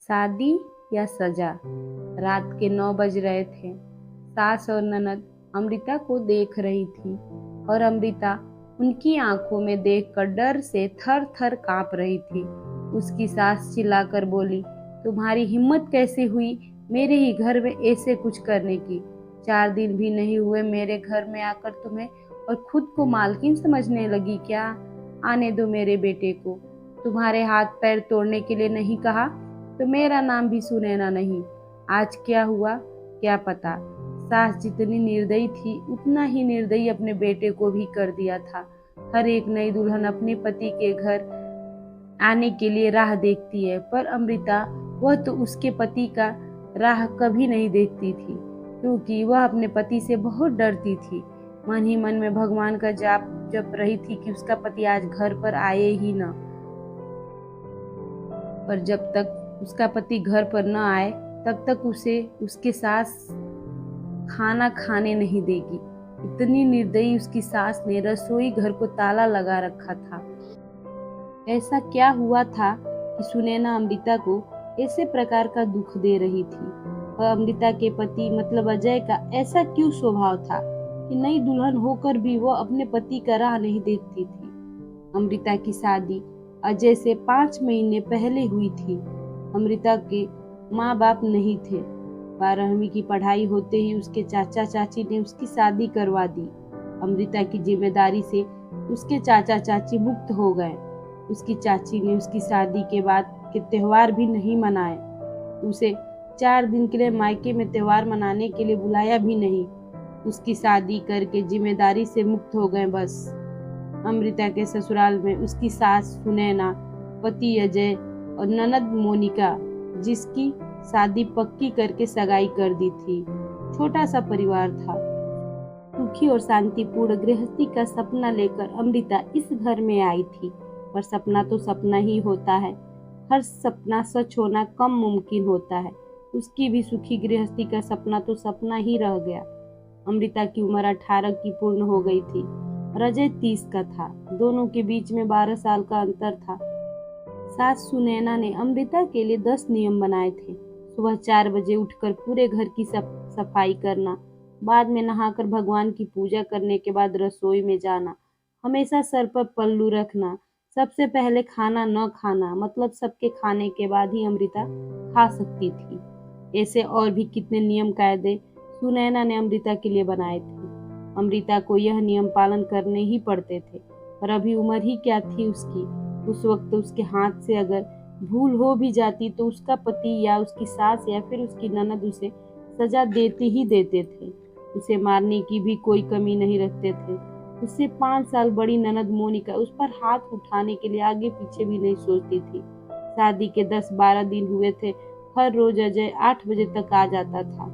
शादी या सजा। रात के 9 बज रहे थे। सास और ननद अमृता को देख रही थी और अमृता उनकी आंखों में देखकर डर से थर थर कांप रही थी। उसकी सास चिल्लाकर बोली, तुम्हारी हिम्मत कैसे हुई मेरे ही घर में ऐसे कुछ करने की? 4 दिन भी नहीं हुए मेरे घर में आकर तुम्हें, और खुद को मालकिन समझने लगी क्या? आने दो मेरे बेटे को। तुम्हारे हाथ पैर तोड़ने के लिए नहीं कहा तो मेरा नाम भी सुनैना नहीं। आज क्या हुआ क्या पता। सास जितनी निर्दयी थी उतना ही निर्दयी अपने बेटे को भी कर दिया था। हर एक नई दुल्हन अपने पति के घर आने के लिए राह देखती है, पर अमृता वह तो उसके पति का राह कभी नहीं देखती थी, क्योंकि वह अपने पति से बहुत डरती थी। मन ही मन में भगवान का जाप जप रही थी कि उसका पति आज घर पर आए ही न। पर जब तक उसका पति घर पर न आए तब तक उसे उसके सास खाना खाने नहीं देगी। इतनी निर्दयी उसकी सास ने रसोई घर को ताला लगा रखा था। ऐसा क्या हुआ था कि सुनैना अमृता को ऐसे प्रकार का दुख दे रही थी? और अमृता के पति मतलब अजय का ऐसा क्यों स्वभाव था कि नई दुल्हन होकर भी वो अपने पति का राह नहीं देखती थी? अमृता की शादी अजय से 5 महीने पहले हुई थी। अमृता के माँ बाप नहीं थे। 12वीं की पढ़ाई होते ही उसके चाचा चाची ने उसकी शादी करवा दी। अमृता की जिम्मेदारी से उसके चाचा चाची मुक्त हो गए। उसकी चाची ने उसकी शादी के बाद के त्योहार भी नहीं मनाए। उसे 4 दिन के लिए मायके में त्योहार मनाने के लिए बुलाया भी नहीं। उसकी शादी करके जिम्मेदारी से मुक्त हो गए बस। अमृता के ससुराल में उसकी सास सुनैना, पति अजय और ननद मोनिका, जिसकी शादी पक्की करके सगाई कर दी थी। छोटा सा परिवार था। सुखी और शांतिपूर्ण गृहस्थी का सपना लेकर अमृता इस घर में आई थी, पर सपना तो सपना ही होता है। हर सपना सच होना कम मुमकिन होता है। उसकी भी सुखी गृहस्थी का सपना तो सपना ही रह गया। अमृता की उम्र 18 की पूर्ण हो गई थी और अजय 30 का था। दोनों के बीच में 12 साल का अंतर था। सास सुनैना ने अमृता के लिए 10 नियम बनाए थे। सुबह 4 बजे उठकर पूरे घर की सफाई करना, बाद में नहाकर भगवान की पूजा करने के बाद रसोई में जाना, हमेशा सर पर पल्लू रखना, सबसे पहले खाना न खाना, मतलब सबके खाने के बाद ही अमृता खा सकती थी। ऐसे और भी कितने नियम कायदे सुनैना ने अमृता के लिए बनाए थे। अमृता को यह नियम पालन करने ही पड़ते थे, पर अभी उम्र ही क्या थी उसकी। उस वक्त उसके हाथ से अगर भूल हो भी जाती तो उसका पति या उसकी सास या फिर उसकी ननद उसे सजा देते ही देते थे। उसे मारने की भी कोई कमी नहीं रखते थे। उससे 5 साल बड़ी ननद मोनिका उस पर हाथ उठाने के लिए आगे पीछे भी नहीं सोचती थी। शादी के 10-12 दिन हुए थे। हर रोज अजय 8 बजे तक आ जाता था,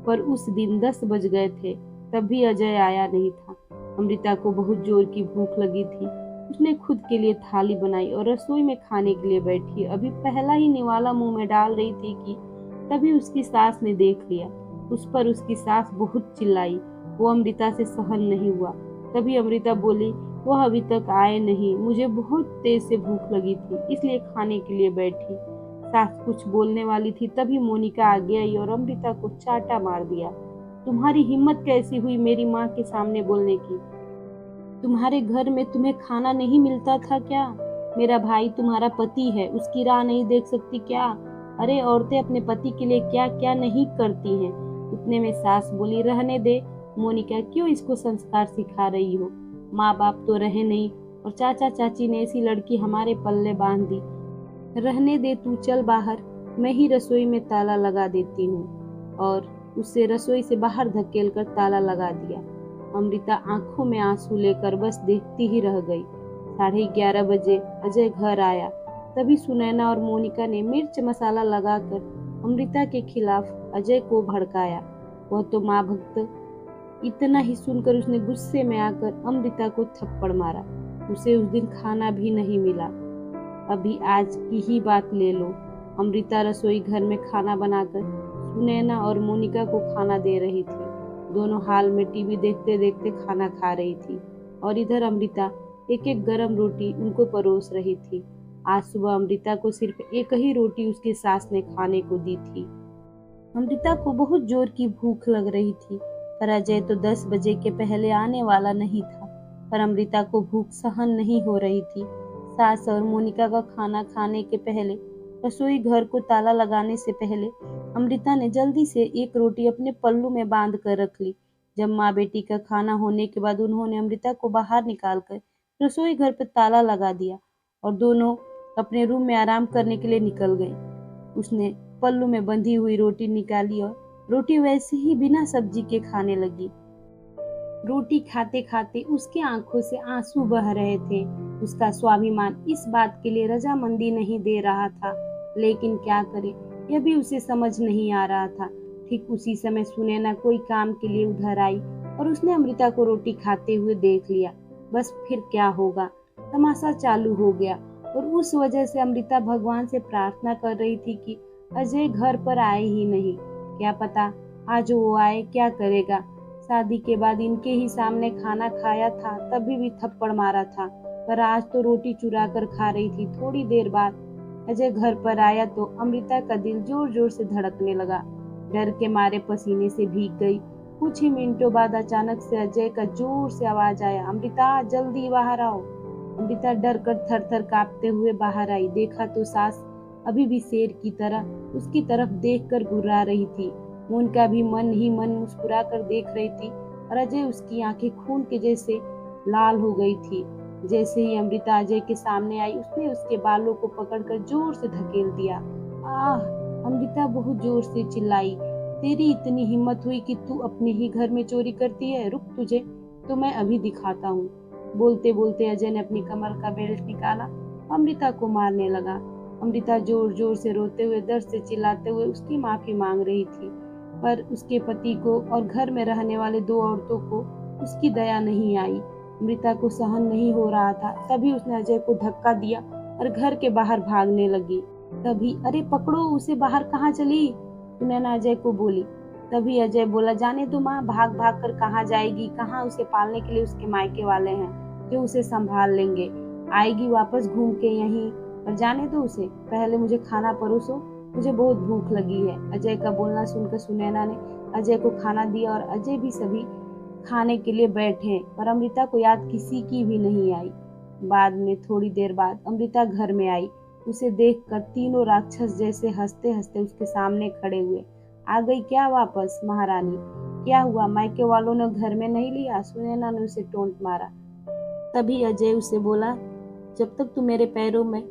पर उस दिन 10 बज गए थे तब भी अजय आया नहीं था। अमृता को बहुत जोर की भूख लगी थी। उसने खुद के लिए थाली बनाई और रसोई में खाने के लिए बैठी। अभी पहला ही निवाला मुंह में डाल रही थी कि तभी उसकी सास ने देख लिया। उस पर उसकी सास बहुत चिल्लाई। वो अमृता से सहन नहीं हुआ। तभी अमृता बोली, वह अभी तक आए नहीं, मुझे बहुत तेज से भूख लगी थी इसलिए खाने के लिए बैठी। सास कुछ बोलने वाली थी तभी मोनिका आगे आई और अमृता को चाटा मार दिया। तुम्हारी हिम्मत कैसी हुई मेरी माँ के सामने बोलने की? तुम्हारे घर में तुम्हें खाना नहीं मिलता था क्या? मेरा भाई तुम्हारा पति है, उसकी राह नहीं देख सकती क्या? अरे औरतें अपने पति के लिए क्या क्या नहीं करती हैं। उतने में सास बोली, रहने दे मोनिका, क्यों इसको संस्कार सिखा रही हो? माँ बाप तो रहे नहीं और चाचा चाची ने ऐसी लड़की हमारे पल्ले बांध दी। रहने दे, तू चल बाहर, मैं ही रसोई में ताला लगा देती हूँ। और उसे रसोई से बाहर धकेल कर ताला लगा दिया। अमृता आंखों में आंसू लेकर बस देखती ही रह गई। 11:30 बजे अजय घर आया। तभी सुनैना और मोनिका ने मिर्च मसाला लगाकर अमृता के खिलाफ अजय को भड़काया। वह तो माँ भक्त। इतना ही सुनकर उसने गुस्से में आकर अमृता को थप्पड़ मारा। उसे उस दिन खाना भी नहीं मिला। अभी आज की ही बात ले लो। अमृता रसोई घर में खाना बनाकर सुनैना और मोनिका को खाना दे रही थी। दोनों हाल में टीवी देखते देखते खाना खा रही थी और इधर अमृता एक एक गरम रोटी उनको परोस रही थी। आज सुबह अमृता को सिर्फ एक ही रोटी उसकी सास ने खाने को दी थी। अमृता को बहुत जोर की भूख लग रही थी, पर अजय तो 10 बजे के पहले आने वाला नहीं था। पर अमृता को भूख सहन नहीं हो रही थी। सास और मोनिका का खाना खाने के पहले, रसोई घर को ताला लगाने से पहले, अमृता ने जल्दी से एक रोटी अपने पल्लू में बांध कर रख ली। जब माँ बेटी का खाना होने के बाद उन्होंने अमृता को बाहर निकालकर रसोई घर पर ताला लगा दिया और दोनों अपने रूम में आराम करने के लिए निकल गई। उसने पल्लू में बंधी हुई रोटी निकाली और रोटी वैसे ही बिना सब्जी के खाने लगी। रोटी खाते खाते उसकी आंखों से आंसू बह रहे थे। उसका स्वाभिमान इस बात के लिए रजामंदी नहीं दे रहा था, लेकिन क्या करे, यह भी उसे समझ नहीं आ रहा था। ठीक उसी समय सुनैना कोई काम के लिए उधर आई और उसने अमृता को रोटी खाते हुए देख लिया। बस फिर क्या होगा, तमाशा चालू हो गया और उस वजह से अमृता भगवान से प्रार्थना कर रही थी कि अजय घर पर आए ही नहीं। क्या पता आज वो आए, क्या करेगा। शादी के बाद इनके ही सामने खाना खाया था, तभी भी थप्पड़ मारा था, पर आज तो रोटी चुरा कर खा रही थी। थोड़ी देर बाद अजय घर पर आया तो अमृता का दिल जोर जोर से धड़कने लगा। डर के मारे पसीने से भीग गई। कुछ ही मिनटों बाद अचानक से अजय का जोर से आवाज आया, अमृता जल्दी बाहर आओ। अमृता डर कर थर थर कांपते हुए बाहर आई। देखा तो सास अभी भी शेर की तरह उसकी तरफ देख कर घुर्रा रही थी। मोनिका भी मन ही मन मुस्कुरा कर देख रही थी और अजय उसकी आंखें खून के जैसे लाल हो गई थी। जैसे ही अमृता अजय के सामने आई, उसने उसके बालों को पकड़कर जोर से धकेल दिया। आह! अमृता बहुत जोर से चिल्लाई। तेरी इतनी हिम्मत हुई कि तू अपने ही घर में चोरी करती है? रुक, तुझे तो मैं अभी दिखाता हूँ। बोलते बोलते अजय ने अपनी कमर का बेल्ट निकाला, अमृता को मारने लगा। अमृता जोर जोर से रोते हुए, दर्द से चिल्लाते हुए उसकी माफी मांग रही थी, पर उसके पति को और घर में रहने वाले 2 औरतों को उसकी दया नहीं आई। अमृता को सहन नहीं हो रहा था। तभी उसने अजय को धक्का दिया और घर के बाहर भागने लगी। तभी, अरे पकड़ो उसे, बाहर कहाँ चली? सुनैना अजय को बोली। तभी अजय बोला, जाने दो माँ, भाग भाग कर कहाँ जाएगी, कहाँ उसे पालने के लिए उसके मायके वाले हैं जो उसे संभाल लेंगे। आएगी वापस घूम के यहीं, पर जाने दो उसे, पहले मुझे खाना परोसो, मुझे बहुत भूख लगी है। अजय का बोलना सुनकर सुनैना ने अजय को खाना दिया और अजय भी सभी खाने के लिए बैठे, पर अमृता को याद किसी की भी नहीं आई। बाद में थोड़ी देर बाद अमृता घर में आई। उसे देखकर तीनों राक्षस जैसे हंसते हंसते उसके सामने खड़े हुए। आ गई क्या वापस महारानी? क्या हुआ, मायके वालों ने घर में नहीं लिया? सुनैना ने उसे टोंट मारा। तभी अजय उसे बोला, जब तक तू मेरे पैरों में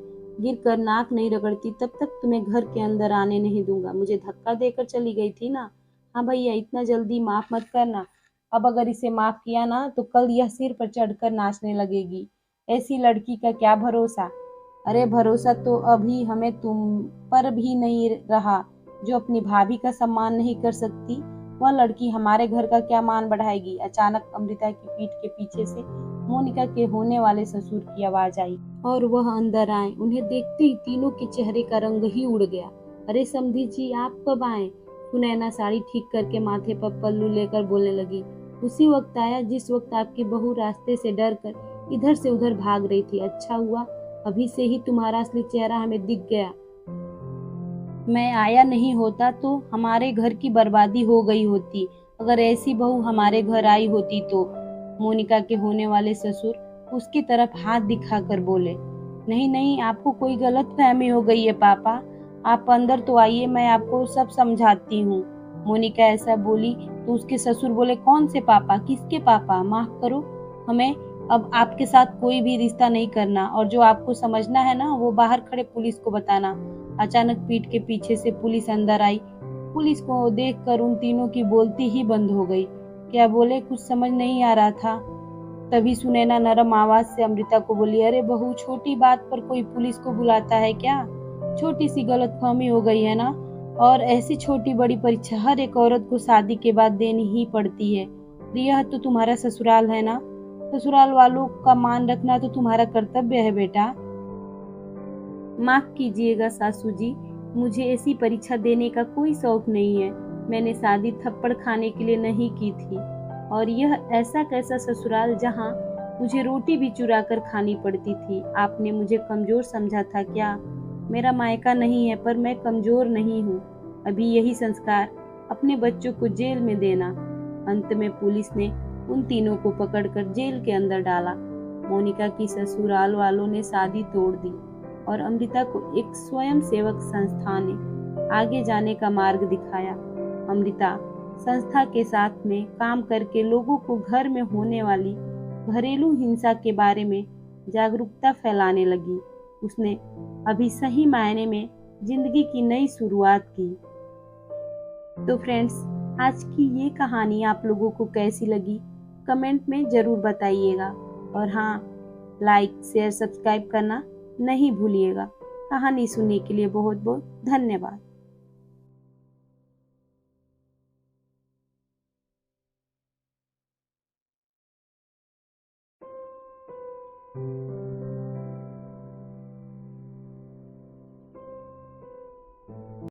गिर कर नाक नहीं रगड़ती तब तक तुम्हें घर के अंदर आने नहीं दूंगा। मुझे धक्का देकर चली गई थी ना? हाँ भैया, इतना जल्दी माफ मत करना। अब अगर इसे माफ किया ना तो कल यह सिर पर चढ़कर नाचने लगेगी। ऐसी लड़की का क्या भरोसा? अरे भरोसा तो अभी हमें तुम पर भी नहीं रहा। जो अपनी भाभी का सम्मान नहीं कर सकती, वह लड़की हमारे घर का क्या मान बढ़ाएगी? अचानक अमृता की पीठ के पीछे से मोनिका के होने वाले ससुर की आवाज आई और वह अंदर आए। उन्हें देखते ही तीनों के चेहरे का रंग ही उड़ गया। अरे समधी जी, आप कब आए? सुनैना साड़ी ठीक करके माथे पर पल्लू लेकर बोलने लगी। उसी वक्त आया जिस वक्त आपकी बहू रास्ते से डर कर इधर से उधर भाग रही थी। अच्छा हुआ अभी से ही तुम्हारा असली चेहरा हमें दिख गया। मैं आया नहीं होता तो हमारे घर की बर्बादी हो गई होती, अगर ऐसी बहू हमारे घर आई होती तो। मोनिका के होने वाले ससुर उसकी तरफ हाथ दिखाकर बोले। नहीं नहीं, आपको कोई गलत फहमी हो गई है पापा, आप अंदर तो आइए, मैं आपको सब समझाती हूँ। मोनिका ऐसा बोली तो उसके ससुर बोले, कौन से पापा, किसके पापा? माफ करो, हमें अब आपके साथ कोई भी रिश्ता नहीं करना, और जो आपको समझना है ना वो बाहर खड़े पुलिस को बताना। अचानक पीठ के पीछे से पुलिस अंदर आई। पुलिस को देखकर उन तीनों की बोलती ही बंद हो गई। क्या बोले कुछ समझ नहीं आ रहा था। तभी सुनैना नरम आवाज से अमृता को बोली, अरे बहू, छोटी बात पर कोई पुलिस को बुलाता है क्या? छोटी सी गलतफहमी हो गई है ना, और ऐसी छोटी बड़ी परीक्षा हर एक औरत को शादी के बाद देनी ही पड़ती है। यह तो तुम्हारा ससुराल है ना, ससुराल वालों का मान रखना तो तुम्हारा कर्तव्य है बेटा। माफ कीजिएगा सासू जी, मुझे ऐसी परीक्षा देने का कोई शौक नहीं है। मैंने शादी थप्पड़ खाने के लिए नहीं की थी, और यह ऐसा कैसा ससुराल जहाँ मुझे रोटी भी चुरा कर खानी पड़ती थी। आपने मुझे कमज़ोर समझा था क्या? मेरा मायका नहीं है पर मैं कमज़ोर नहीं हूँ। अभी यही संस्कार अपने बच्चों को जेल में देना। अंत में पुलिस ने उन तीनों को पकड़कर जेल के अंदर डाला। मोनिका की ससुराल वालों ने शादी तोड़ दी और अमृता को एक स्वयं सेवक संस्था ने आगे जाने का मार्ग दिखाया। अमृता संस्था के साथ में काम करके लोगों को घर में होने वाली घरेलू हिंसा के बारे में जागरूकता फैलाने लगी। उसने अभी सही मायने में जिंदगी की नई शुरुआत की। तो फ्रेंड्स, आज की ये कहानी आप लोगों को कैसी लगी कमेंट में ज़रूर बताइएगा। और हाँ, लाइक शेयर सब्सक्राइब करना नहीं भूलिएगा। कहानी सुनने के लिए बहुत बहुत धन्यवाद।